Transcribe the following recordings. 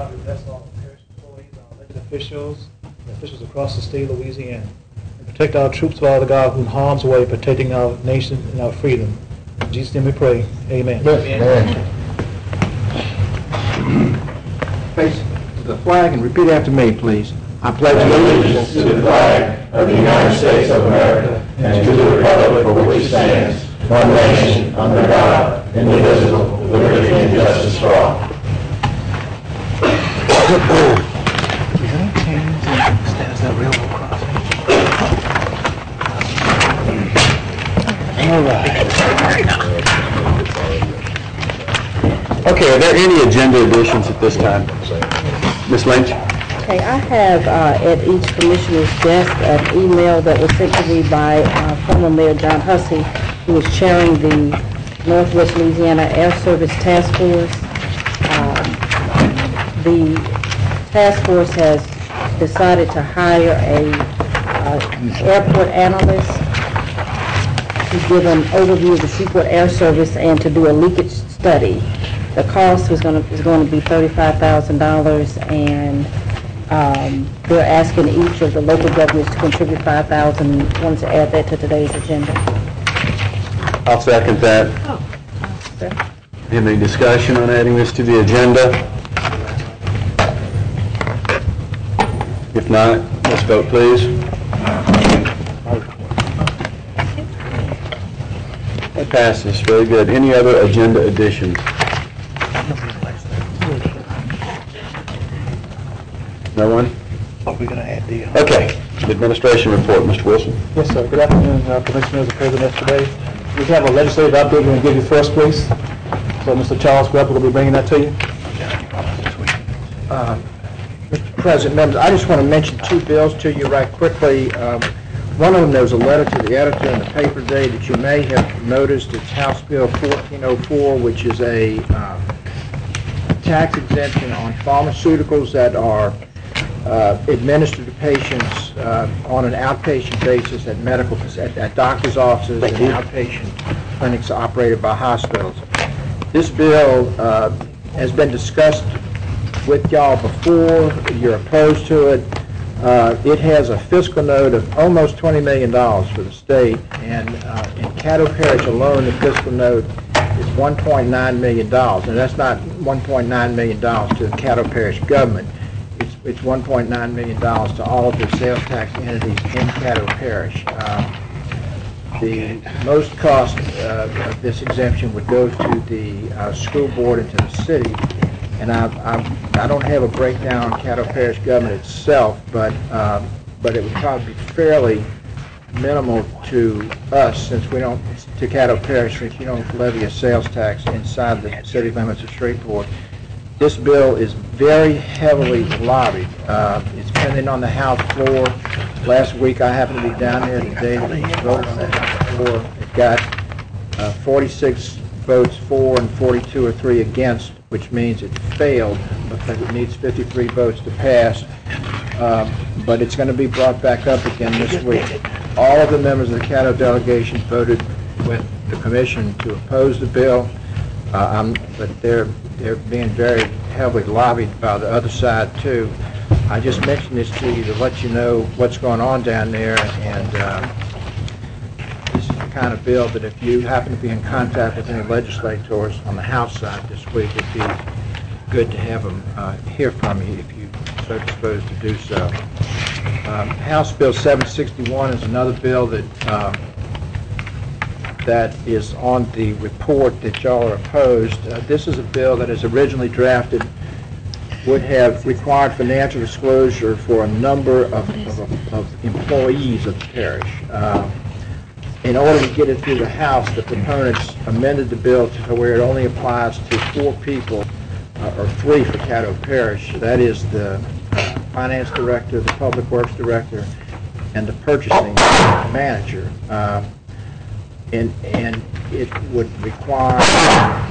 God bless all the parish employees, our elected officials, and officials across the state of Louisiana. And protect our troops, Father God, who in harm's way, protecting our nation and our freedom. In Jesus' name we pray. Amen. Amen. Face the flag and repeat after me, please. I pledge allegiance to the flag of the United States of America and to the republic for which it stands, one nation, under God, indivisible, with liberty and justice for all. All right. Okay, are there any agenda additions at this time? Ms. Lynch? Okay, I have at each commissioner's desk an email that was sent to me by former Mayor John Hussey, who is chairing the Northwest Louisiana Air Service Task Force. The task force has decided to hire a airport analyst to give an overview of the Seaport Air Service and to do a leakage study. The cost is going to be $35,000, and they're asking each of the local governments to contribute $5,000. Wanted to add that to today's agenda. I'll second that. Oh, sir. Any discussion on adding this to the agenda? If not, let's vote, please. That passes. Very good. Any other agenda additions? No one? Are we going to add the... Okay. Administration report, Mr. Wilson. Yes, sir. Good afternoon, Commissioners and President. Today, we have a legislative update we're going to give you first, please. So, Mr. Charles Greppel will be bringing that to you. Mr. President, members, I just want to mention two bills to you right quickly. One of them, there was a letter to the editor in the paper today that you may have noticed. It's House Bill 1404, which is a tax exemption on pharmaceuticals that are administered to patients on an outpatient basis at doctor's offices and outpatient clinics operated by hospitals. This bill has been discussed with y'all before. You're opposed to it. It has a fiscal note of almost $20 million for the state, and in Caddo Parish alone, the fiscal note is $1.9 million. And that's not $1.9 million to the Caddo Parish government. It's $1.9 million to all of the sales tax entities in Caddo Parish. The most cost of this exemption would go to the school board and to the city. And I don't have a breakdown on Caddo Parish government itself, but it would probably be fairly minimal to us since we don't, to Caddo Parish, since you don't levy a sales tax inside the city limits of Shreveport. This bill is very heavily lobbied. It's pending on the House floor. Last week I happened to be down there today to vote on the House floor. It got 46 votes for and 42 or 3 against, which means it failed because it needs 53 votes to pass. But it's going to be brought back up again this week. All of the members of the Caddo delegation voted with the commission to oppose the bill, but they're being very heavily lobbied by the other side too. I just mentioned this to you to let you know what's going on down there, and this is the kind of bill that if you happen to be in contact with any legislators on the House side this week, it'd be good to have them hear from you if you so disposed to do so. House Bill 761 is another bill that that is on the report that y'all are opposed. This is a bill that is originally drafted would have required financial disclosure for a number of employees of the parish. In order to get it through the House, the proponents amended the bill to where it only applies to 4 people, or 3 for Caddo Parish. That is the finance director, the public works director, and the purchasing manager. And it would require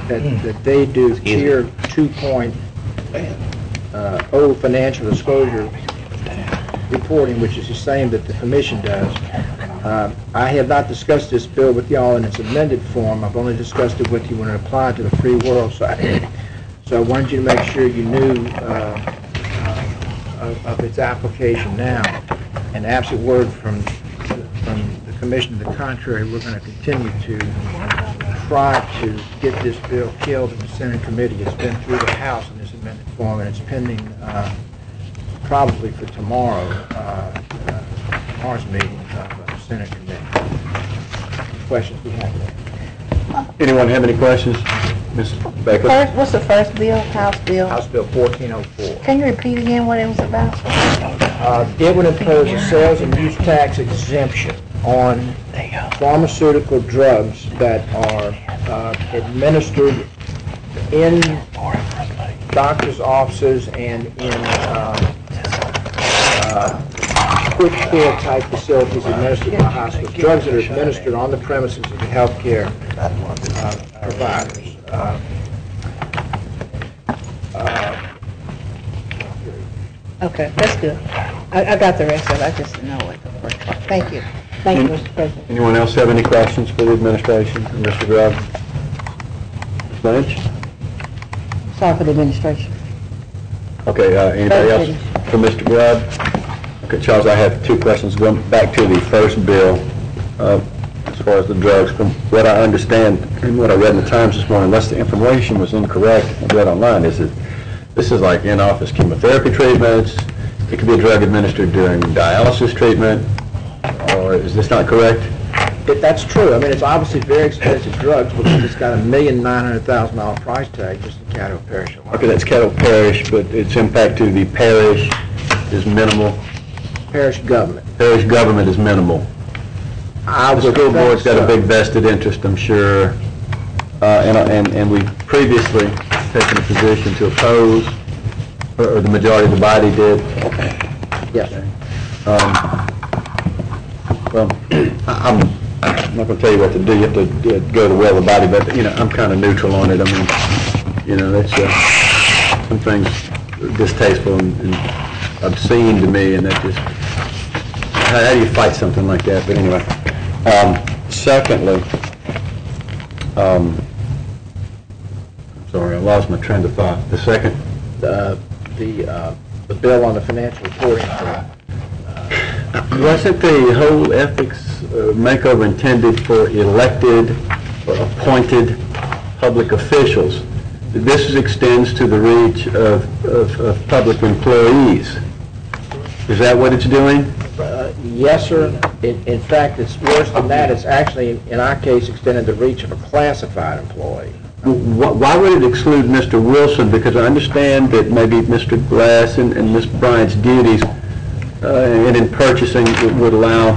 that they do tier 2.0 financial disclosure reporting, which is the same that the commission does. I have not discussed this bill with y'all in its amended form. I've only discussed it with you when it applied to the free world side. So I wanted you to make sure you knew of its application now. And absent word from the commission to the contrary, we're going to continue to try to get this bill killed in the Senate committee. It's been through the House in this amended form, and it's pending probably for tomorrow's meeting of the Senate committee. Questions we have there? Anyone have any questions? Ms. Baker? First, what's the first bill? House bill? House Bill 1404. Can you repeat again what it was about? It would impose a sales and use tax exemption on pharmaceutical drugs that are administered in doctors' offices and in quick care type facilities administered by hospitals. Drugs that are administered on the premises of the healthcare providers. Okay, that's good. I got the rest of it. I just didn't know what the first part. Thank you. Thank you, Mr. President. Anyone else have any questions for the administration? Mr. Grubb? Ms. Lynch? Sorry for the administration. Okay, anybody else for Mr. Grubb? Okay, Charles, I have two questions. Going back to the first bill, as far as the drugs, from what I understand and what I read in the Times this morning, unless the information was incorrect, I read online, is that this is like in-office chemotherapy treatments. It could be a drug administered during dialysis treatment, or is this not correct? That's true. I mean, it's obviously very expensive drugs because it's got a $1,900,000 price tag just in Caddo Parish alone. Okay, that's Caddo Parish, but its impact to the parish is minimal. Parish government. Parish government is minimal. The school board's got a big vested interest, I'm sure, and we previously taken a position to oppose, or the majority of the body did. Yes. Well, I'm not going to tell you what to do. You have to go to the will of the body, but, I'm kind of neutral on it. I mean, that's some things are distasteful and obscene to me, and that just, how do you fight something like that? But anyway, secondly, sorry, I lost my train of thought. The second? The bill on the financial reporting. Wasn't the whole ethics makeover intended for elected or appointed public officials? This extends to the reach of public employees. Is that what it's doing? Yes, sir. In fact, it's worse than that. It's actually, in our case, extended the reach of a classified employee. Why would it exclude Mr. Wilson? Because I understand that maybe Mr. Glass and Ms. Bryant's duties and in purchasing would allow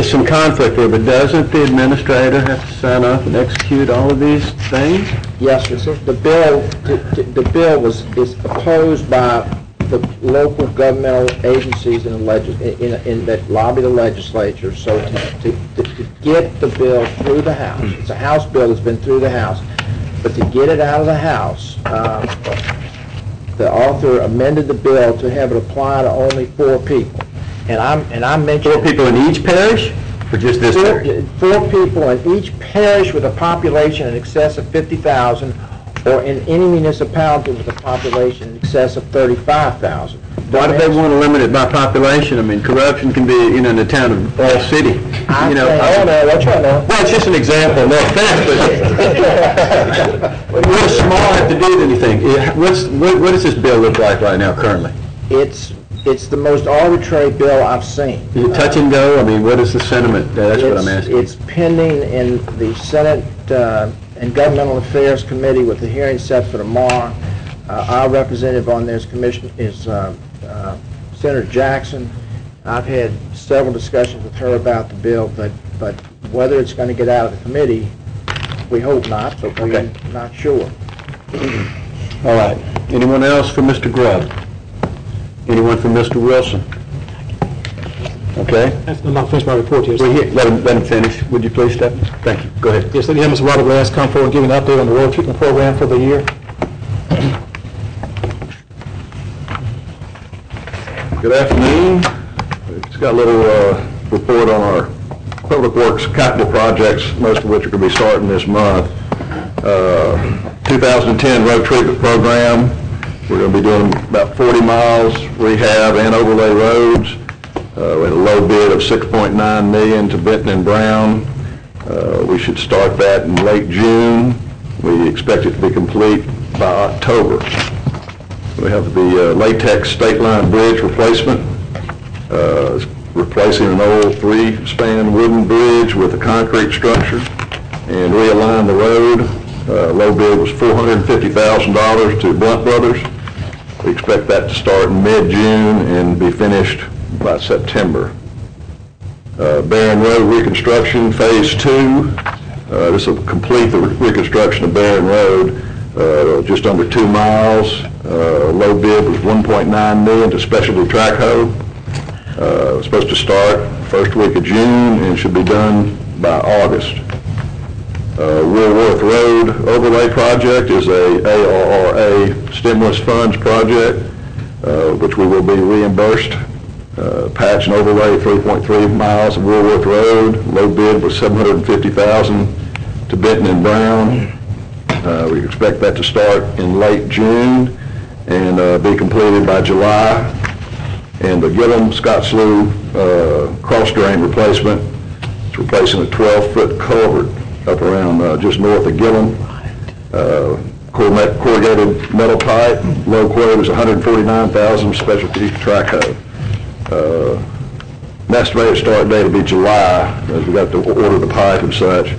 some conflict there, but doesn't the administrator have to sign off and execute all of these things? Yes, sir. The bill is opposed by the local governmental agencies in that lobby the legislature. So to get the bill through the House, it's a House bill that's been through the House, but to get it out of the House, the author amended the bill to have it apply to only 4 people. And I mentioned 4 people in each parish, or just this parish? 4 people in each parish with a population in excess of 50,000, or in any municipality with a population in excess of 35,000. Why do they want to limit it by population? I mean, corruption can be, in the town of All City. Well, it's just an example, no offense, but what does small have to do with anything? What does this bill look like right now, currently? It's the most arbitrary bill I've seen. Is it touch and go? I mean, what is the sentiment? That's what I'm asking. It's pending in the Senate and Governmental Affairs Committee with the hearing set for tomorrow. Our representative on this commission is Senator Jackson. I've had several discussions with her about the bill, but whether it's going to get out of the committee, we hope not, but we're not sure. All right. Anyone else for Mr. Grubb? Anyone for Mr. Wilson? Okay. I'm not finished my report here. Let him finish. Would you please step? Thank you. Go ahead. Yes, let me have Mr. Robert Glass come forward and give an update on the water treatment program for the year. Good afternoon. Just got a little report on our public works capital projects, most of which are going to be starting this month. 2010 road treatment program. We're going to be doing about 40 miles rehab and overlay roads. We had a low bid of $6.9 million to Benton and Brown. We should start that in late June. We expect it to be complete by October. We have the latex state line bridge replacement, replacing an old 3-span wooden bridge with a concrete structure and realign the road. Low bid was $450,000 to Blunt Brothers. We expect that to start in mid-June and be finished by September. Barron Road reconstruction, phase 2. This will complete the reconstruction of Barron Road, just under 2 miles. Low bid was $1.9 million to Specialty Track Hoe. It's supposed to start first week of June and should be done by August. Woolworth Road overlay project is a ARRA stimulus funds project, which we will be reimbursed. Patch and overlay 3.3 miles of Woolworth Road. Low bid was $750,000 to Benton and Brown. We expect that to start in late June and be completed by July. And the Gillum-Scott Slough cross drain replacement, it's replacing a 12-foot culvert up around just north of Gillum. Corrugated metal pipe. Low quote is $149,000 Specialty Track Hoe. Estimated start date will be July, as we got to order the pipe and such,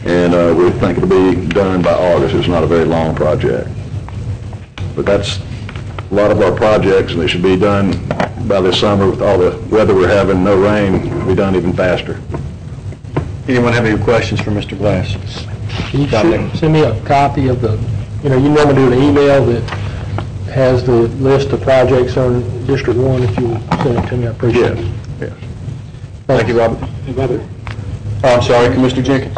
and we think it'll be done by August. It's not a very long project. But that's a lot of our projects, and they should be done by this summer. With all the weather we're having, no rain, it'll be done even faster. Anyone have any questions for Mr. Glass? Can you send me a copy of the, you normally do an email that has the list of projects on District 1, if you send it to me, I appreciate it. Yes. Thank you, Robert. Robert? Oh, I'm sorry, Commissioner Jenkins.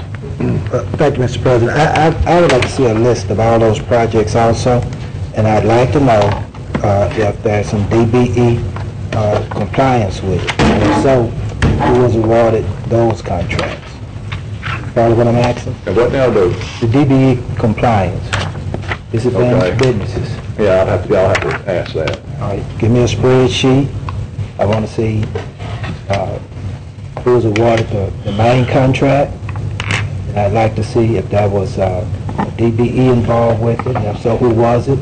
Thank you, Mr. President. I would like to see a list of all those projects also, and I'd like to know if there's some DBE compliance with it. And if so, who was awarded those contracts? Follow what I'm asking? And what now, though? The DBE compliance. Is it Okay. businesses? Yeah, I'll have to ask that. All right, give me a spreadsheet. I want to see who was awarded the main contract. And I'd like to see if there was DBE involved with it, and if so, who was it?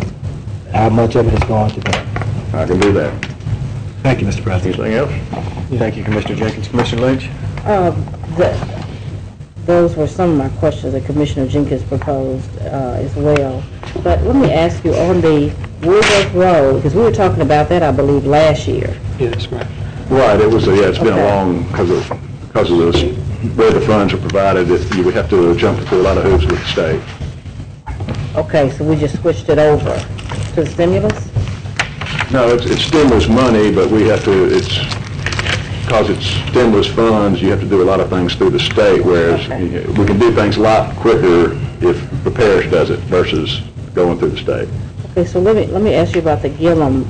How much of it is going to them? I can do that. Thank you, Mr. President. Anything else? Thank you, Commissioner Jenkins. Commissioner Lynch? Those were some of my questions that Commissioner Jenkins proposed as well. But let me ask you, on the Woolworth Road, because we were talking about that, I believe, last year. Yes, correct. Right, it was, it's been a Okay. long, because of this, where the funds are provided, you would have to jump through a lot of hoops with the state. Okay, so we just switched it over to the stimulus? No, it's stimulus money, but we have to, because it's stimulus funds, you have to do a lot of things through the state, whereas Okay. we can do things a lot quicker if the parish does it versus going through the state. Okay, so let me ask you about the Gillum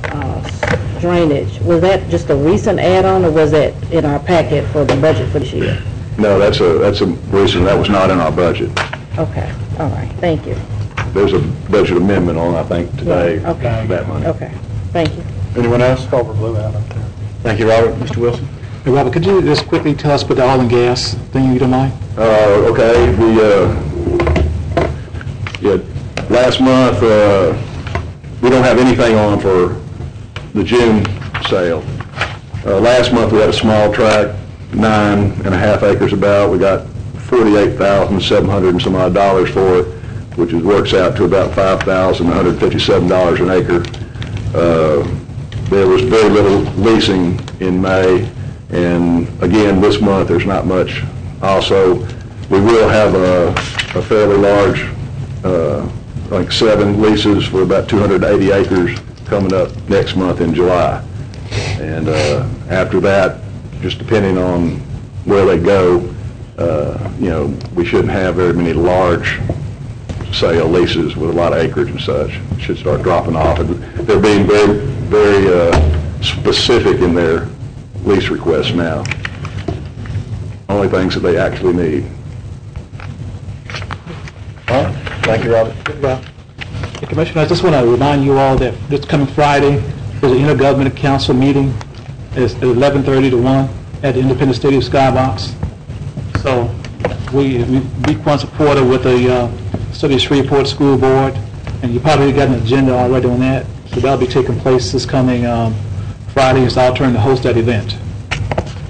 drainage. Was that just a recent add-on, or was that in our packet for the budget for this year? No, that's a reason that was not in our budget. Okay, all right, thank you. There's a budget amendment on, I think, today, Okay. that money. Okay, thank you. Anyone else? Culvert blew out up there. Thank you, Robert. Mr. Wilson? Hey, Robert, could you just quickly tell us about the oil and gas thing, you don't mind? Okay, last month, we don't have anything on for the June sale. Last month, we had a small tract, 9.5 acres about. We got $48,700 and some odd dollars for it, which works out to about $5,157 an acre. There was very little leasing in May, and again, this month, there's not much. Also, we will have a fairly large, like 7 leases for about 280 acres coming up next month in July. And after that, just depending on where they go, we shouldn't have very many large sale leases with a lot of acreage and such. It should start dropping off. And they're being very, very specific in their lease requests now. Only things that they actually need. All right. Thank you, Robert. Commissioner, I just want to remind you all that this coming Friday is an intergovernmental council meeting. It's at 11:30 to 1 at the Independence Stadium Skybox. So we one supporter with the City of Shreveport School Board, and you probably got an agenda already on that. So that'll be taking place this coming Friday, and so I'll turn to host that event.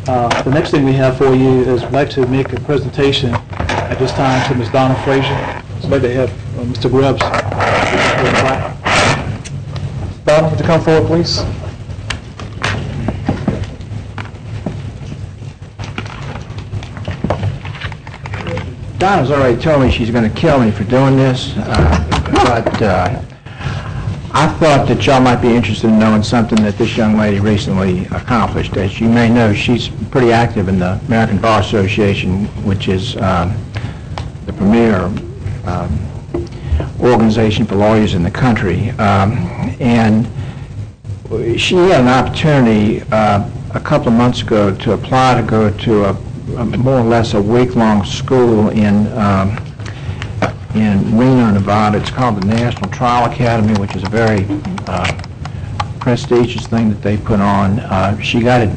The next thing we have for you is I'd like to make a presentation at this time to Ms. Donna Frazier. So maybe they have Mr. Grubbs. Donna, would you come forward, please? Donna's already told me she's going to kill me for doing this, but I thought that y'all might be interested in knowing something that this young lady recently accomplished. As you may know, she's pretty active in the American Bar Association, which is the premier organization for lawyers in the country. And she had an opportunity a couple of months ago to apply to go to a more or less a week-long school in Reno, Nevada. It's called the National Trial Academy, which is a very prestigious thing that they put on. She got it,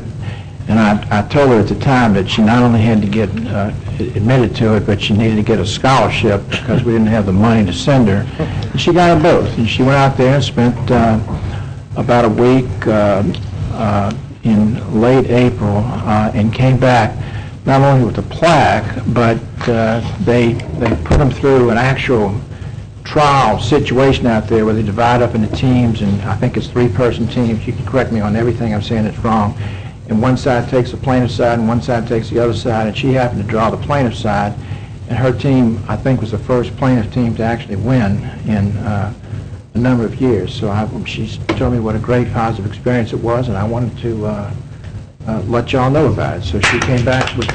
and I told her at the time that she not only had to get admitted to it, but she needed to get a scholarship because we didn't have the money to send her. And she got them both, and she went out there and spent about a week in late April and came back not only with a plaque, but they put them through an actual trial situation out there where they divide up into teams, and I think it's 3-person teams. You can correct me on everything I'm saying that's wrong. And one side takes the plaintiff's side and one side takes the other side, and she happened to draw the plaintiff's side, and her team, I think, was the first plaintiff team to actually win in a number of years. So she's told me what a great positive experience it was, and I wanted to let y'all know about it. So she came back with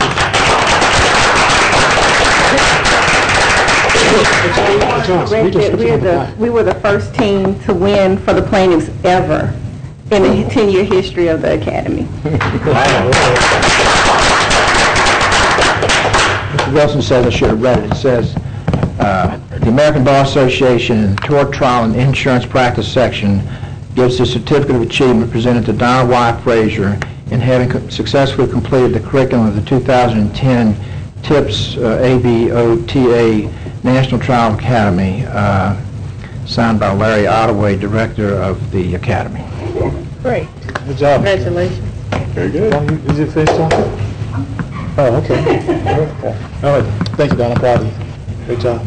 We were the first team to win for the plaintiffs ever in the 10-year history of the Academy. Mr. Wilson says I should have read it. It says, the American Bar Association in the Tort Trial and Insurance Practice section gives the certificate of achievement presented to Donna Y. Frazier in having successfully completed the curriculum of the 2010 TIPS ABOTA National Trial Academy, signed by Larry Ottaway, director of the Academy. Great. Good job. Congratulations. Very good. Is it finished talking? Oh, okay. All right. Thank you, Don. I'm proud of you. Great job.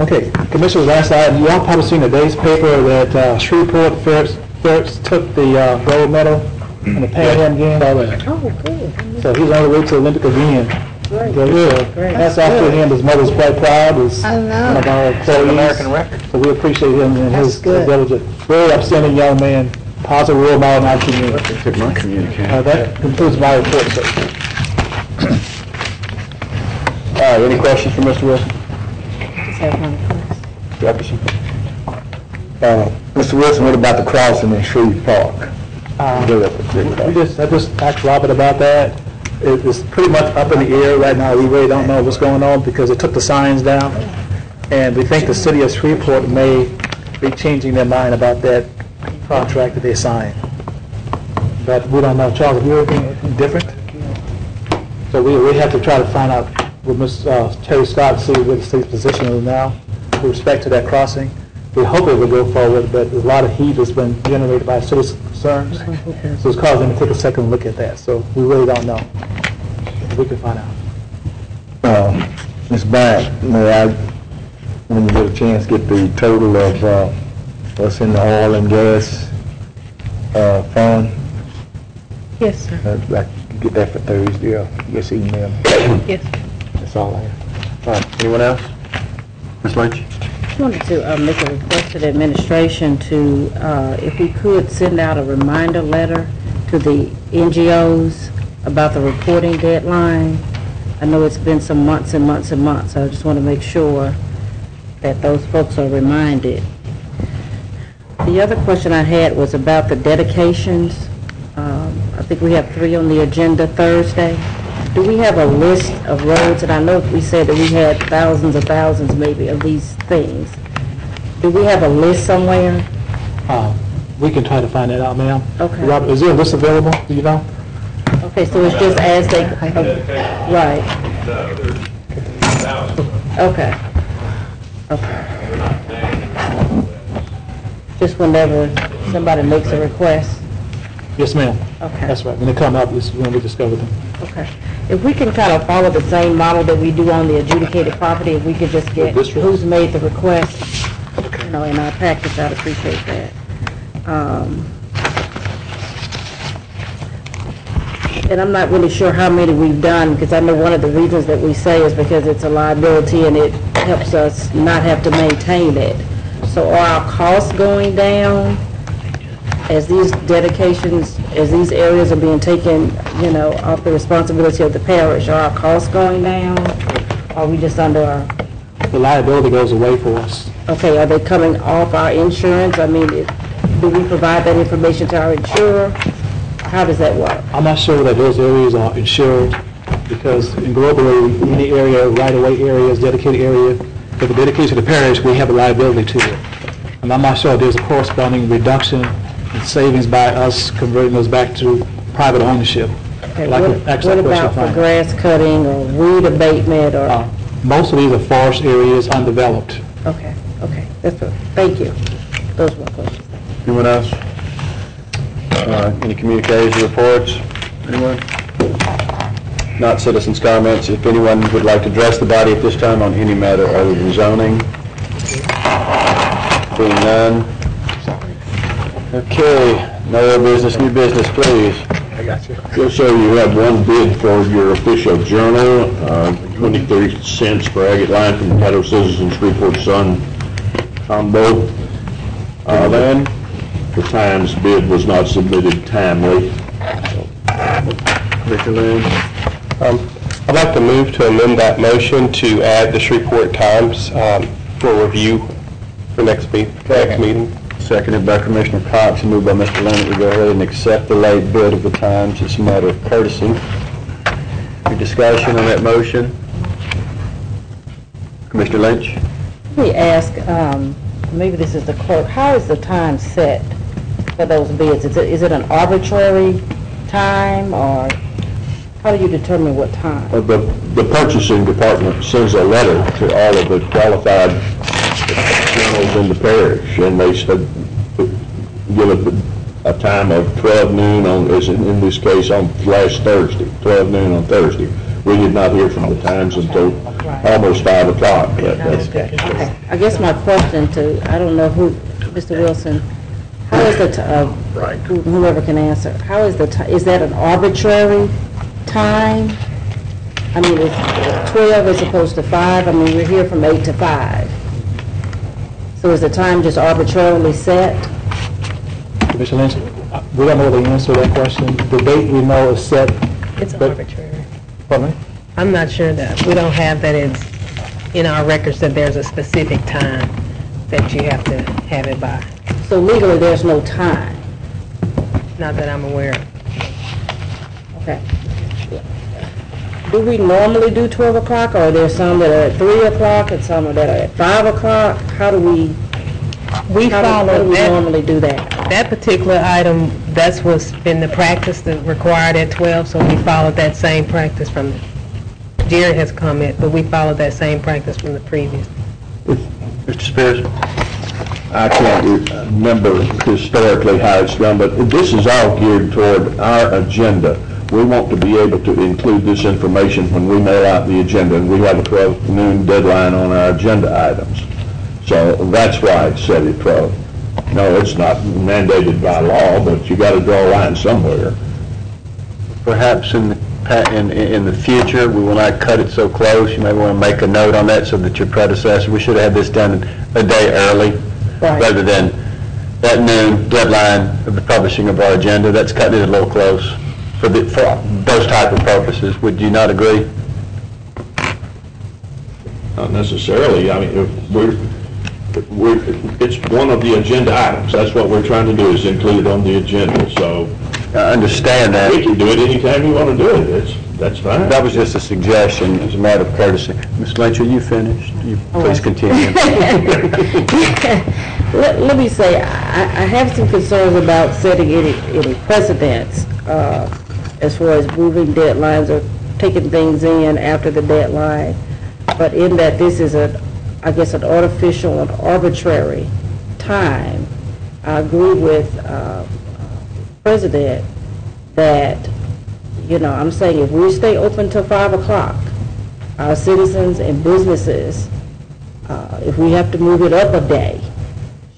Okay, Commissioner, last item. You all probably seen today's paper that Shreveport Ferris took the gold medal in the Pan Am game. Oh, good. So he's on the way to the Olympic again. Great. Great. That's after him. His mother's quite proud. He's I know. one of our employees. American record. So we appreciate him and his good. diligent, very upstanding young man, positive role model in our community. Took my communication. That concludes my report, sir. Any questions for Mr. Wilson? Just have one question. Jefferson? Mr. Wilson, what about the crossing in Shreve Park? I just asked Robert about that. It's pretty much up in the air right now. We really don't know what's going on because they took the signs down, and we think the city of Shreveport may be changing their mind about that contract that they signed. But we don't know. Charles, have you heard anything different? So we have to try to find out with Ms. Terry Scott, see what the city's position is now with respect to that crossing. We hope it will go forward, but there's a lot of heat that's been generated by citizens' concerns. So it's causing them to take a second look at that. So we really don't know. We can find out. Ms. Bryant, may I, when you get a chance, get the total of what's in the oil and gas fund? Yes, sir. I'd like to get that for Thursday, or just email. Yes. That's all I have. All right, anyone else? Ms. Lynch? I wanted to make a request to the administration to, if we could, send out a reminder letter to the NGOs about the reporting deadline. I know it's been some months and months and months. I just want to make sure that those folks are reminded. The other question I had was about the dedications. I think we have 3 on the agenda Thursday. do we have a list of roads? And I know we said that we had thousands of thousands maybe of these things. Do we have a list somewhere? We can try to find that out, ma'am. Okay. Robert, is there a list available? Do you know? Okay, so it's just as they, right. No, there's thousands. Okay. Okay. Just whenever somebody makes a request? Yes, ma'am. Okay. That's right. When they come up, this is when we discover them. Okay. If we can kind of follow the same model that we do on the adjudicated property, if we could just get who's made the request, you know, in our package, I'd appreciate that. And I'm not really sure how many we've done, because I know one of the reasons that we say is because it's a liability and it helps us not have to maintain it. So are our costs going down as these dedications, as these areas are being taken, you know, off the responsibility of the parish? Are our costs going down? Are we just under our... The liability goes away for us. Okay, are they coming off our insurance? I mean, do we provide that information to our insurer? How does that work? I'm not sure that those areas are insured, because in globally, any area, right-of-way areas, dedicated area, if it's dedicated to the parish, we have a liability to it. And I'm not sure there's a corresponding reduction in savings by us converting those back to private ownership. Okay, Like what about for grass cutting or weed abatement or... Most of these are forest areas, undeveloped. Okay, okay, that's what, thank you. Those were my questions. Anyone else? Any communications reports? Anyone? Not citizens' comments. If anyone would like to address the body at this time on any matter other than zoning? Being none. Okay, no other business, new business, please. I got you. Just so you have one bid for your official journal, 23 cents per agate line from the Caddo Citizen Shreveport Sun combo. Then, the Times bid was not submitted timely. Mr. Lynn? I'd like to move to amend that motion to add the Shreveport Times for review for next meeting. Seconded by Commissioner Cox and moved by Mr. Leonard to go ahead and accept the late bid of the Times. It's a matter of courtesy. Any discussion on that motion? Commissioner Lynch? Let me ask, maybe this is the clerk, how is the time set for those bids? Is it an arbitrary time, or how do you determine what time? The purchasing department sends a letter to all of the qualified journals in the parish, and they said, give it a time of 12 noon on, as in this case, on last Thursday, 12 noon on Thursday. We did not hear from the Times until almost 5 o'clock. Okay. I guess my question to, I don't know who, Mr. Wilson, how is the, whoever can answer, how is is that an arbitrary time? I mean, it's 12 as opposed to 5. I mean, we're here from 8 to 5. So is the time just arbitrarily set? Commissioner Lynch, we don't know the answer to that question. The date we know is set. It's arbitrary. Pardon me? I'm not sure that, we don't have that it's in our records that there's a specific time that you have to have it by. So legally, there's no time? Not that I'm aware of. Okay. Do we normally do 12 o'clock, or are there some that are at 3 o'clock and some that are at 5 o'clock? How do we normally do that? That particular item, that's what's been the practice that required at 12, so we followed that same practice from, Jerry has comment, but we followed that same practice from the previous. Mr. Spears? I can't remember historically how it's done, but this is all geared toward our agenda. We want to be able to include this information when we mail out the agenda, and we have a 12 noon deadline on our agenda items. So that's why it's set at 12. No, it's not mandated by law, but you got to draw a line somewhere. Perhaps in the future, we will not cut it so close. You may want to make a note on that so that your predecessor, we should have had this done a day early, rather than that noon deadline of the publishing of our agenda. That's cutting it a little close for those type of purposes. Would you not agree? Not necessarily. I mean, it's one of the agenda items. That's what we're trying to do, is include it on the agenda. So I understand that. we can do it anytime you want to do it. That's fine. That was just a suggestion, as a matter of courtesy. Ms. Lynch, are you finished? You please continue. Let me say, I have some concerns about setting any precedents as far as moving deadlines or taking things in after the deadline. But in that this is I guess an artificial and arbitrary time, I agree with President that, you know, I'm saying if we stay open till 5 o'clock, our citizens and businesses, if we have to move it up a day,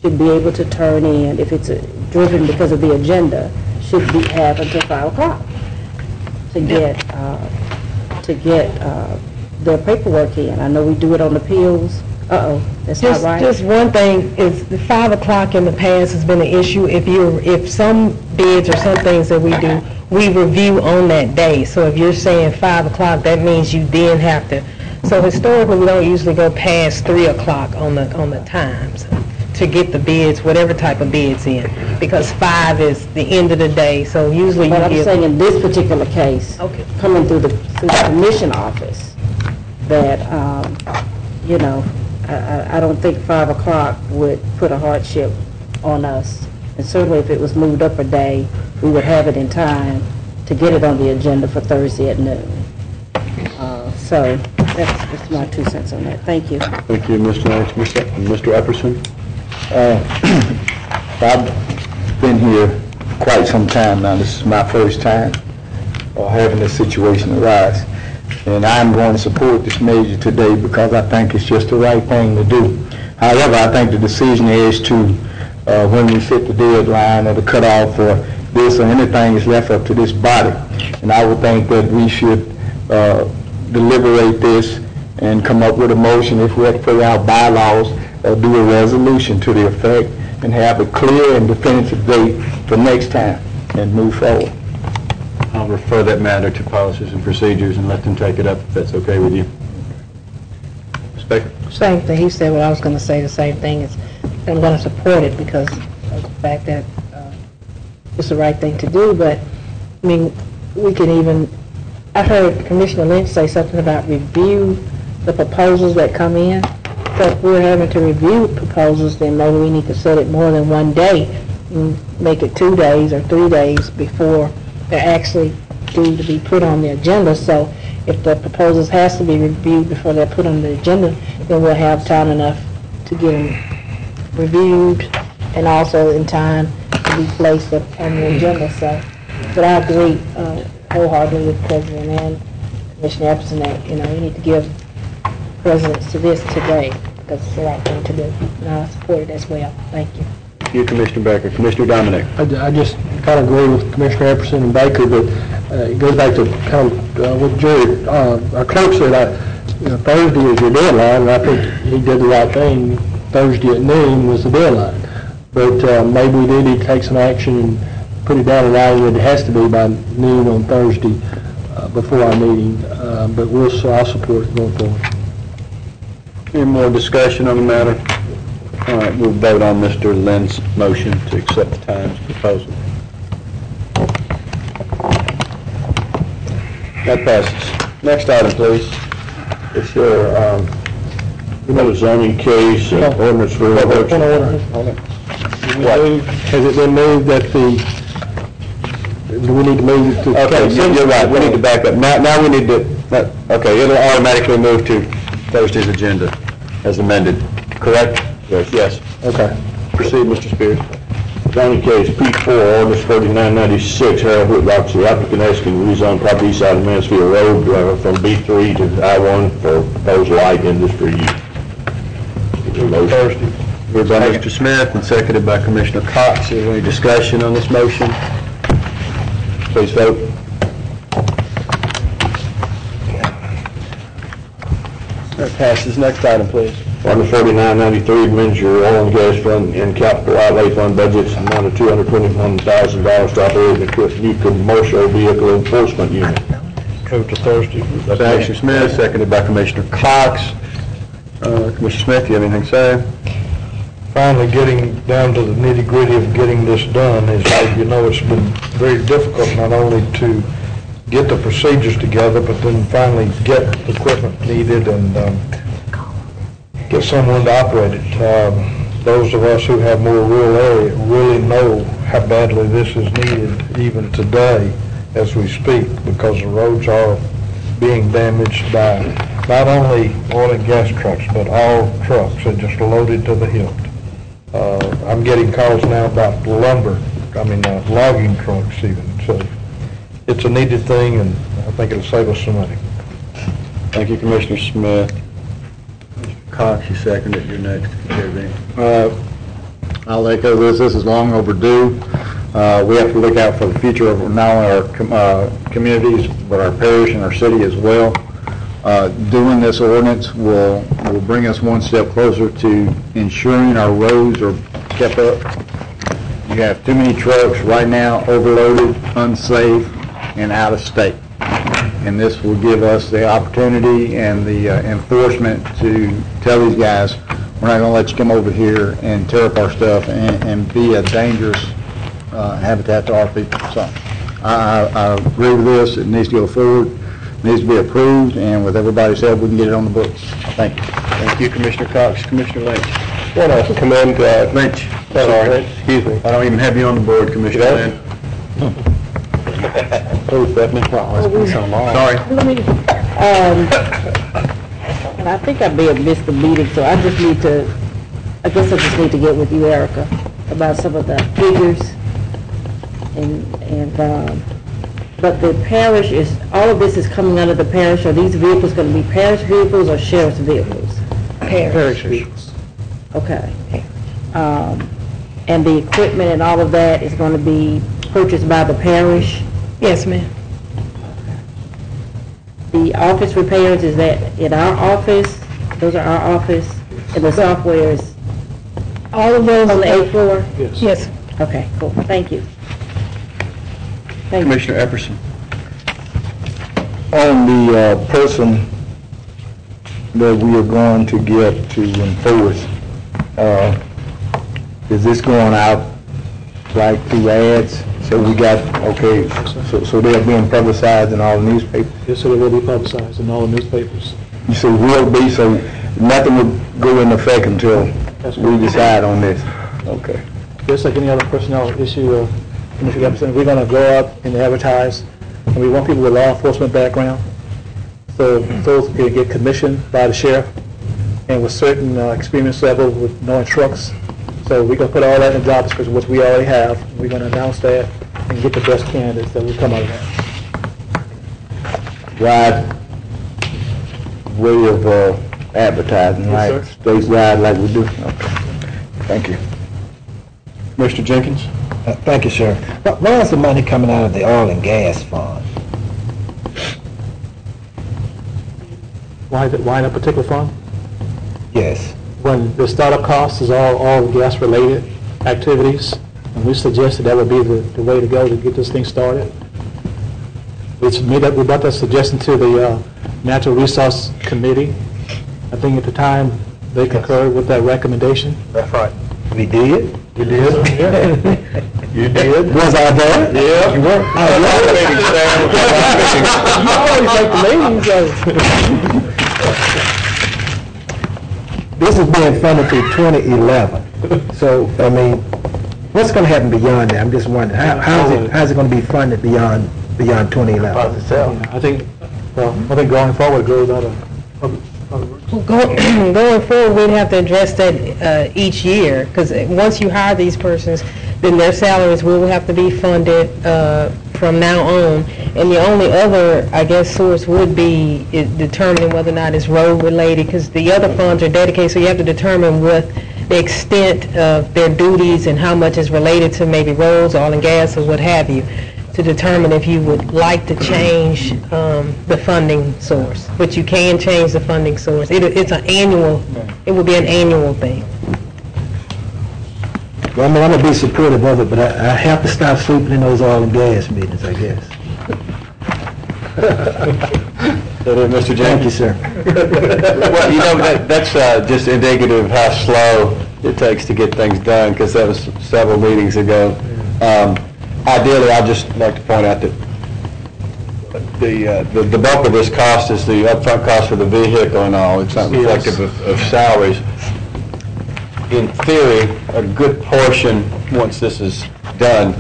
should be able to turn in, if it's driven because of the agenda, should have until 5 o'clock to get their paperwork in. I know we do it on appeals. That's not right. Just one thing is the 5 o'clock in the past has been an issue. If some bids or some things that we do, we review on that day. So if you're saying 5 o'clock, that means you then have to. So historically, we don't usually go past 3 o'clock on the times to get the bids, whatever type of bids in, because 5 is the end of the day. So usually, but I'm saying in this particular case, coming through the commission office, that you know, I don't think 5 o'clock would put a hardship on us. And certainly if it was moved up a day, we would have it in time to get it on the agenda for Thursday at noon. So that's just my 2 cents on that. Thank you. Thank you, Mr. Lynch. Mr. Epperson? I've been here quite some time now. This is my first time having this situation arise. And I'm going to support this measure today because I think it's just the right thing to do. However, I think the decision is to, when we set the deadline or the cutoff for this or anything is left up to this body. And I would think that we should deliberate this and come up with a motion, if we have to put out bylaws, or do a resolution to the effect, and have a clear and definitive date for next time and move forward. I'll refer that matter to policies and procedures and let them take it up if that's okay with you. Ms. Baker? same thing. He said what I was going to say, the same thing. I'm going to support it because of the fact that it's the right thing to do. But, I mean, we can even, I heard Commissioner Lynch say something about review the proposals that come in. So if we're having to review proposals, then maybe we need to set it more than one day, and make it 2 days or 3 days before they're actually due to be put on the agenda. So if the proposals has to be reviewed before they're put on the agenda, then we'll have time enough to get them reviewed and also in time to be placed on the agenda. So, but I agree wholeheartedly with President and Commissioner Epperson that, you know, we need to give precedence to this today because it's the right thing to do. And I support it as well. Thank you. Thank you, Commissioner Baker. Commissioner Dominic. I just kind of agree with Commissioner Epperson and Baker, but it goes back to kind of what Jerry, our clerk said. Thursday is your deadline, and I think he did the right thing. Thursday at noon was the deadline. But maybe we do need to take some action and put it down the line that it has to be by noon on Thursday before our meeting. But I'll support it going forward. Any more discussion on the matter? All right, we'll vote on Mr. Lynn's motion to accept the Times proposal. That passes. Next item, please. It's your, zoning case, ordinance for revocation. Has it been moved that do we need to move to? Okay, you're right, we need to back up. Now we need to, okay, it'll automatically move to Thursday's agenda as amended, correct? Yes. Okay. Proceed, Mr. Spears. Zoning case P4, ordinance 4996, Harold Whitlock, the applicant asking to rezone property east side of Mansfield Road from B3 to I1 for proposed light industry use. Thursday. Moved by Mr. Smith and seconded by Commissioner Cox. Is there any discussion on this motion? Please vote. That passes. Next item, please. Ordinance 4993 amends your oil and gas fund and capital outlay fund budgets amount of $221,000 to operate a new commercial vehicle enforcement unit. Move to Thursday. By Commissioner Smith, seconded by Commissioner Cox. Commissioner Smith, you have anything to say? Finally getting down to the nitty-gritty of getting this done is, as you know, it's been very difficult not only to get the procedures together, but then finally get the equipment needed and get someone to operate it. Those of us who have more rural area really know how badly this is needed even today as we speak, because the roads are being damaged by not only oil and gas trucks, but all trucks are just loaded to the hilt. I'm getting calls now about logging trucks even. So it's a needed thing, and I think it'll save us some money. Thank you, Commissioner Smith. Mr. Cox, you seconded. You're next. I'll echo this. This is long overdue. We have to look out for the future of not only our communities, but our parish and our city as well. Doing this ordinance will bring us one step closer to ensuring our roads are kept up. You have too many trucks right now overloaded, unsafe, and out of state. And this will give us the opportunity and the enforcement to tell these guys, we're not going to let you come over here and tear up our stuff and be a dangerous habitat to our people. So I agree with this. It needs to go forward. It needs to be approved, and with everybody's help, we can get it on the books. Thank you. Thank you, Commissioner Cox. Commissioner Lynch. I want to commend, Lynch. sorry, excuse me. I don't even have you on the board, Commissioner Lynch. Oh, Stephanie. Sorry. And I think I may have missed the meeting, so I just need to get with you, Erica, about some of the figures. But the parish all of this is coming out of the parish. Are these vehicles going to be parish vehicles or sheriff's vehicles? Parish. vehicles. Okay. And the equipment and all of that is going to be purchased by the parish? Yes, ma'am. The office repairs, is that in our office? Those are our office? And the software is All of those on the 8th floor? Yes. Yes. Okay, cool. Thank you. Thank you. Commissioner Epperson. On the person that we are going to get to enforce, is this going out like through ads? So we got, okay, so they're being publicized in all the newspapers? Yes, so it will be publicized in all the newspapers. You say will be, so nothing will go into effect until we decide on this? Okay. Just like any other personnel issue, Commissioner Epperson, we're going to go out and advertise, and we want people with law enforcement background. So those can get commissioned by the sheriff, and with certain experience level with knowing trucks. So we're going to put all that in the job description, which we already have. We're going to announce that and get the best candidates that will come out of that. Wide way of advertising, Yes, like sir. statewide like we do? Okay. Thank you. Mr. Jenkins. Thank you, sir. Why is the money coming out of the oil and gas fund? Why that particular fund? Yes. When the startup cost is all gas-related activities, and we suggested that would be the way to go to get this thing started. We brought that suggestion to the Natural Resource Committee. I think at the time they concurred with that recommendation. That's right. We did? You did? You did? Was I there? Yeah. You were? This is being funded through 2011. So, I mean, what's going to happen beyond that? I'm just wondering, how's it going to be funded beyond 2011? Yeah, I think going forward it goes out of public works. Going forward, we'd have to address that each year, because once you hire these persons, then their salaries will have to be funded from now on. And the only other, I guess, source would be determining whether or not it's road-related, because the other funds are dedicated, so you have to determine what the extent of their duties and how much is related to maybe roads, oil and gas, or what have you, to determine if you would like to change the funding source. But you can change the funding source. It's an annual, it will be an annual thing. Well, I mean, I'm going to be supportive of it, but I have to stop sleeping in those oil and gas meetings, I guess. Mr. Jenkins. Thank you, sir. Well, you know, that's just indicative of how slow it takes to get things done, because that was several meetings ago. Ideally, I'd just like to point out that the bulk of this cost is the upfront cost for the vehicle and all. It's not reflective of salaries. In theory, a good portion, once this is done,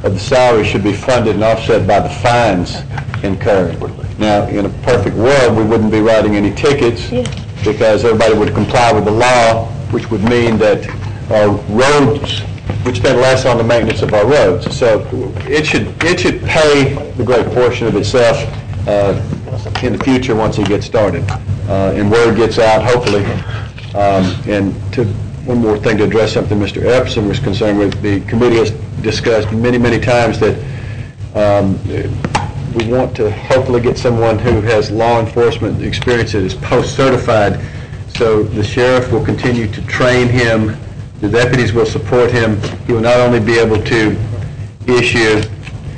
of the salary should be funded and offset by the fines incurred. Now, in a perfect world, we wouldn't be writing any tickets because everybody would comply with the law, which would mean that our roads would spend less on the maintenance of our roads. So it should pay the great portion of itself in the future once it gets started. And word gets out, hopefully. And one more thing to address something Mr. Epson was concerned with. The committee has discussed many, many times that we want to hopefully get someone who has law enforcement experience that is post-certified. So the sheriff will continue to train him. The deputies will support him. He will not only be able to issue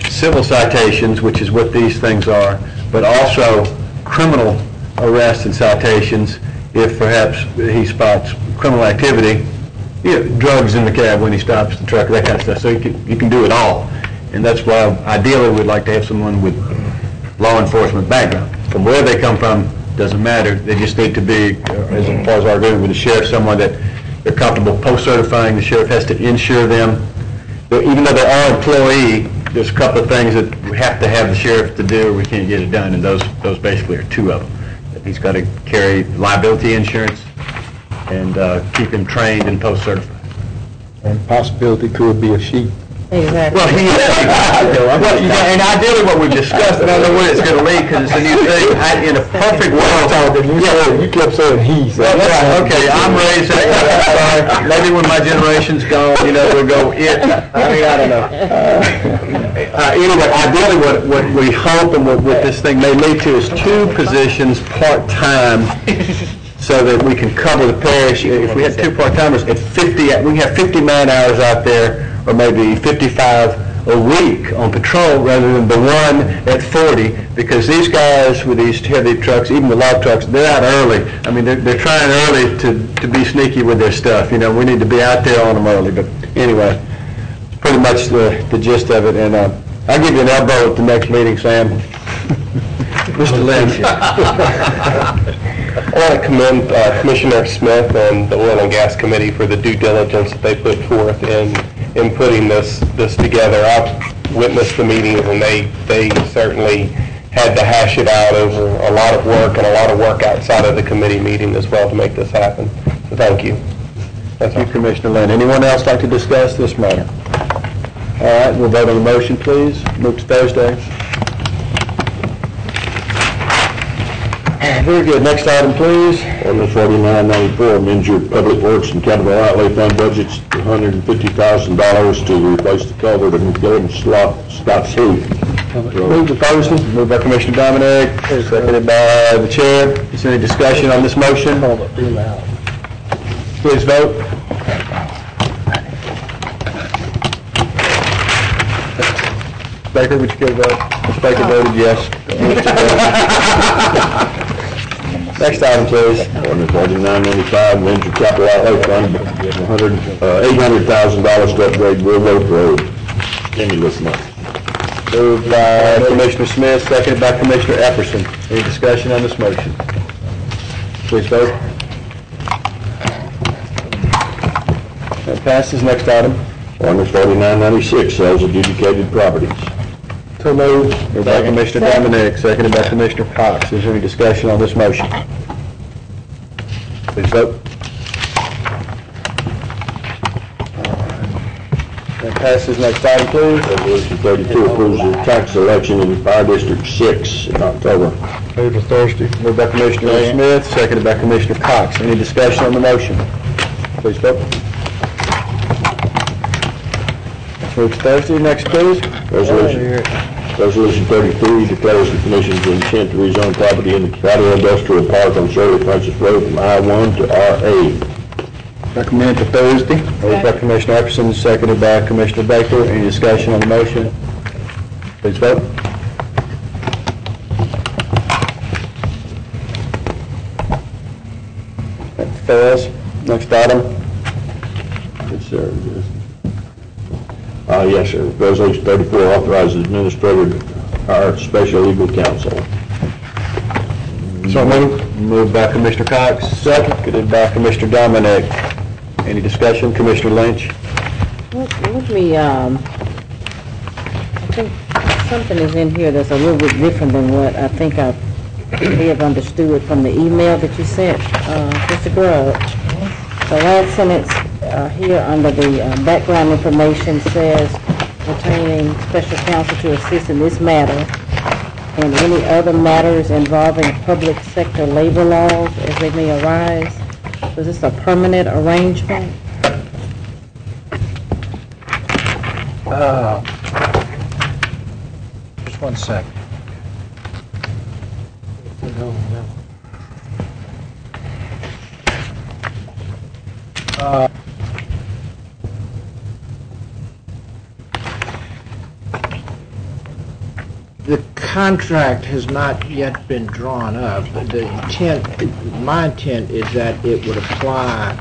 civil citations, which is what these things are, but also criminal arrests and citations if perhaps he spots criminal activity, drugs in the cab when he stops the truck, that kind of stuff. So you can do it all. And that's why ideally we'd like to have someone with law enforcement background. From where they come from doesn't matter. They just need to be, as far as our agreement with the sheriff, someone that they're comfortable post-certifying. The sheriff has to insure them. Even though they are an employee, there's a couple of things that we have to have the sheriff to do or we can't get it done, and those basically are two of them. He's got to carry liability insurance and keep him trained and post-certified. And possibility could be a sheep. Exactly. Well, and ideally what we've discussed, and I don't know where it's going to lead because it's a new thing, in a perfect world. You kept saying he. Okay, I'm raised, sorry, maybe when my generation's gone, we'll go it. I don't know. Anyway, ideally what we hope and what this thing may lead to is 2 positions part-time so that we can cover the parish. If we had 2 part-timers at 50, we have 50 man-hours out there, or maybe 55 a week on patrol rather than the one at 40, because these guys with these heavy trucks, even the log trucks, they're out early. I mean, they're trying early to be sneaky with their stuff. We need to be out there on them early. But anyway, pretty much the gist of it. And I'll give you an elbow at the next meeting, Sam. Mr. Lynch. I want to commend Commissioner Smith and the Oil and Gas Committee for the due diligence that they put forth in putting this together. I've witnessed the meetings, and they certainly had to hash it out over a lot of work and a lot of work outside of the committee meeting as well to make this happen. So thank you. Thank you, Commissioner Lynn. Anyone else like to discuss this matter? All right, we'll vote on the motion, please. Move to Thursday. Very good. Next item, please. Ordinance 4994 amends your Public Works and Capital Outlay Fund budgets to $150,000 to replace the culvert in Golden Scott's Heath. Move to Thursday. Moved by Commissioner Dominic, seconded by the chair. Is there any discussion on this motion? Please vote. Baker, would you care to vote? Mr. Baker voted yes. Next item, please. Ordinance 4995 amends your Capital Outlay Fund $800,000 to upgrade Railroad Road. Stimulus money. Moved by Commissioner Smith, seconded by Commissioner Epperson. Any discussion on this motion? Please vote. That passes. Next item. Ordinance 4996 sales of adjudicated properties. So moved. Moved by Commissioner Dominic, seconded by Commissioner Cox. Is there any discussion on this motion? Please vote. That passes. Next item, please. Resolution 32 approves the tax election in Fire District 6 in October. Move to Thursday. Moved by Commissioner Smith, seconded by Commissioner Cox. Any discussion on the motion? Please vote. Let's move to Thursday. Next, please. Resolution 33 declares the Commission's intent to rezone property in the Caddo Industrial Park on Shirley Francis Road from I-1 to RA. Recommend to Thursday. Moved by Commissioner Epperson, seconded by Commissioner Baker. Any discussion on the motion? Please vote. That fails. Next item. Yes, sir. Yes, sir. Resolution 34 authorizes administrator our special legal counsel. So moved by Commissioner Cox, seconded by Commissioner Dominic. Any discussion? Commissioner Lynch? Let me, I think something is in here that's a little bit different than what I think I may have understood from the email that you sent, Mr. Grubb. The last sentence here under the background information says, retaining special counsel to assist in this matter and any other matters involving public sector labor laws as they may arise. Is this a permanent arrangement? Just one second. The contract has not yet been drawn up. The intent, my intent is that it would apply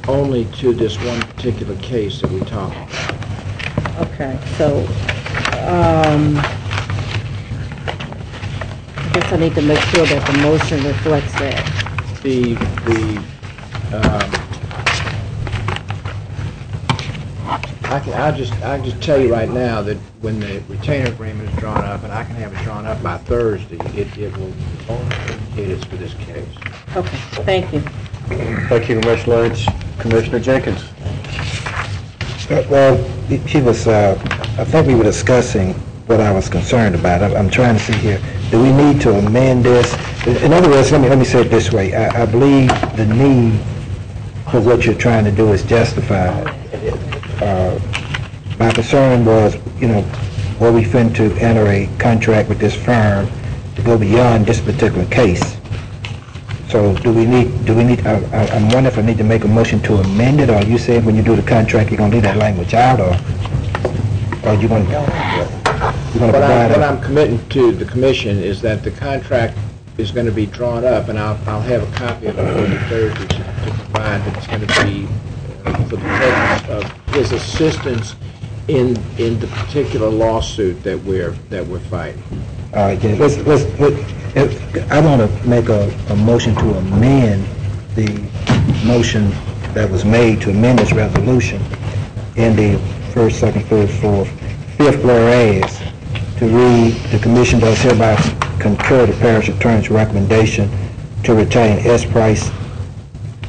only to this one particular case that we talked about. Okay, so, I guess I need to make sure that the motion reflects that. I'll just tell you right now that when the retainer agreement is drawn up, and I can have it drawn up by Thursday, it will only indicate it's for this case. Okay, thank you. Thank you, Commissioner Lynch. Commissioner Jenkins? Well, he was, I think we were discussing what I was concerned about. I'm trying to see here, do we need to amend this? In other words, let me say it this way. I believe the need for what you're trying to do is justified. My concern was, were we fin to enter a contract with this firm to go beyond this particular case? So do we need, I'm wondering if I need to make a motion to amend it, or you said when you do the contract, you're going to leave that language out, or you going to provide What I'm committing to the commission is that the contract is going to be drawn up, and I'll have a copy of it for you Thursday to provide that it's going to be for the purpose of his assistance in the particular lawsuit that we're fighting. All right, I want to make a motion to amend the motion that was made to amend this resolution in the first, second, third, fourth, fifth whereas to read, the commission does hereby concur the parish attorney's recommendation to retain S. Price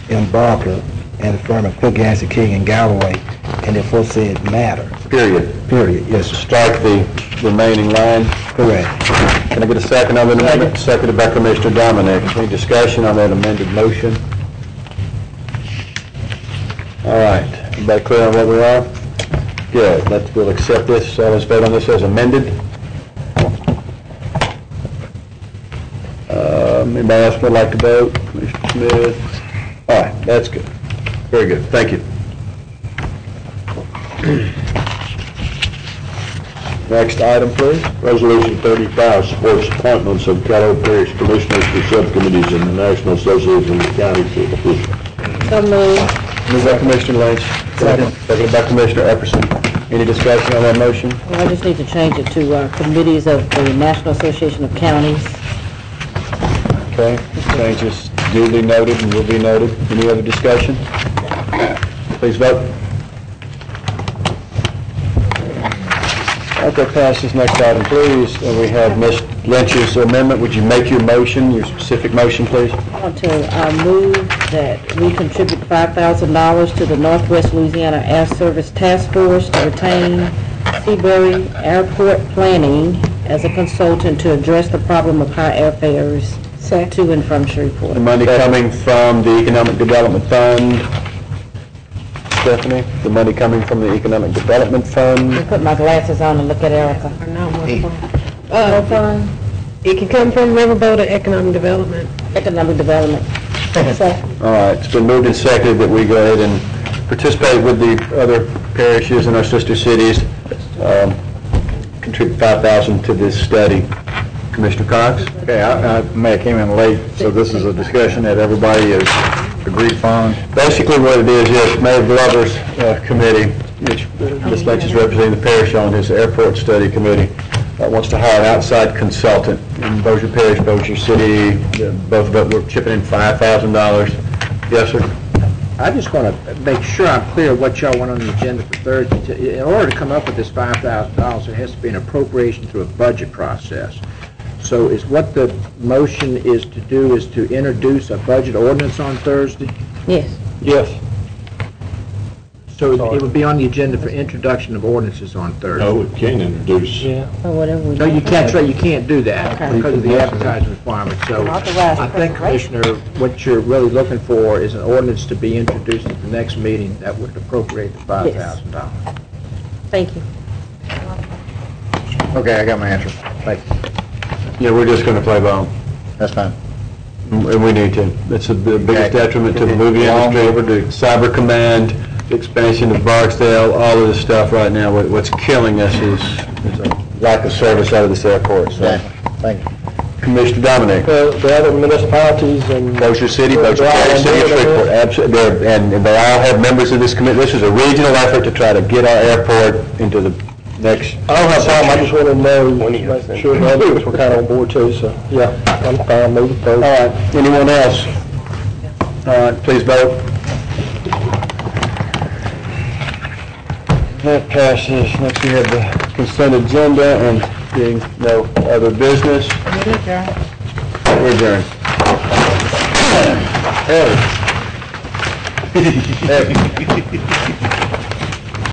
M. Barker and the firm of Cook, Yancey, King, and Galloway in the aforesaid matter. Period. Yes, sir. Strike the remaining line. Correct. Can I get a second on the amendment? Seconded by Commissioner Dominic. Any discussion on that amended motion? All right. Everybody clear on where we are? Good. We'll accept this. So let's vote on this as amended. Anybody else would like to vote? Commissioner Smith? All right. That's good. Very good. Thank you. Next item, please. Resolution 35 supports appointments of Caddo Parish Commissioners to subcommittees in the National Association of County Officials. So moved. Moved by Commissioner Lynch. Seconded by Commissioner Epperson. Any discussion on that motion? Well, I just need to change it to committees of the National Association of Counties. Okay. Changes duly noted and will be noted. Any other discussion? Please vote. Okay, pass this next item, please. And we have Ms. Lynch's amendment. Would you make your motion, your specific motion, please? I want to move that we contribute $5,000 to the Northwest Louisiana Air Service Task Force to retain Seabury Airport Planning as a consultant to address the problem of high airfares to and from Shreveport. The money coming from the Economic Development Fund. Stephanie, the money coming from the Economic Development Fund. Let me put my glasses on and look at Erica. It can come from Riverboat or Economic Development. Economic Development. All right, it's been moved and seconded that we go ahead and participate with the other parishes and our sister cities, contribute $5,000 to this study. Commissioner Cox? Okay, I may have came in late, so this is a discussion that everybody has agreed upon. Basically what it is, yes, Mayor Glover's committee which Ms. Lynch is representing the parish on his airport study committee, wants to hire an outside consultant in Bossier Parish, Bossier City. Both of us were chipping in $5,000. Yes, sir? I just want to make sure I'm clear what y'all want on the agenda for Thursday. In order to come up with this $5,000, there has to be an appropriation through a budget process. So is what the motion is to do is to introduce a budget ordinance on Thursday? Yes. Yes. So it would be on the agenda for introduction of ordinances on Thursday? No, we can introduce. Yeah. Or whatever we... No, you can't, you can't do that Okay. because of the advertising requirement. So Authorize I think, preparation. Commissioner, what you're really looking for is an ordinance to be introduced at the next meeting that would appropriate the $5,000. Thank you. Okay, I got my answer. Thank you. Yeah, we're just going to play ball, That's fine. and we need to. It's the biggest detriment to the movie industry, Cyber Command, the expansion of Barksdale, all of this stuff right now. What's killing us is a lack of service out of this airport. So, Thank you. Commissioner Dominic. The other municipalities and... Bossier City, Bossier Parish, City of Shreveport, absolutely, and they all have members of this committee. This is a regional effort to try to get our airport into the next... I don't have a problem, I just want to know, make sure the others were kind of on board too, so, yeah, I'm fine, moving forward. All right, anyone else? All right, please vote. That passes. Next we have the consent agenda, and being no other business, we're adjourned. Hey.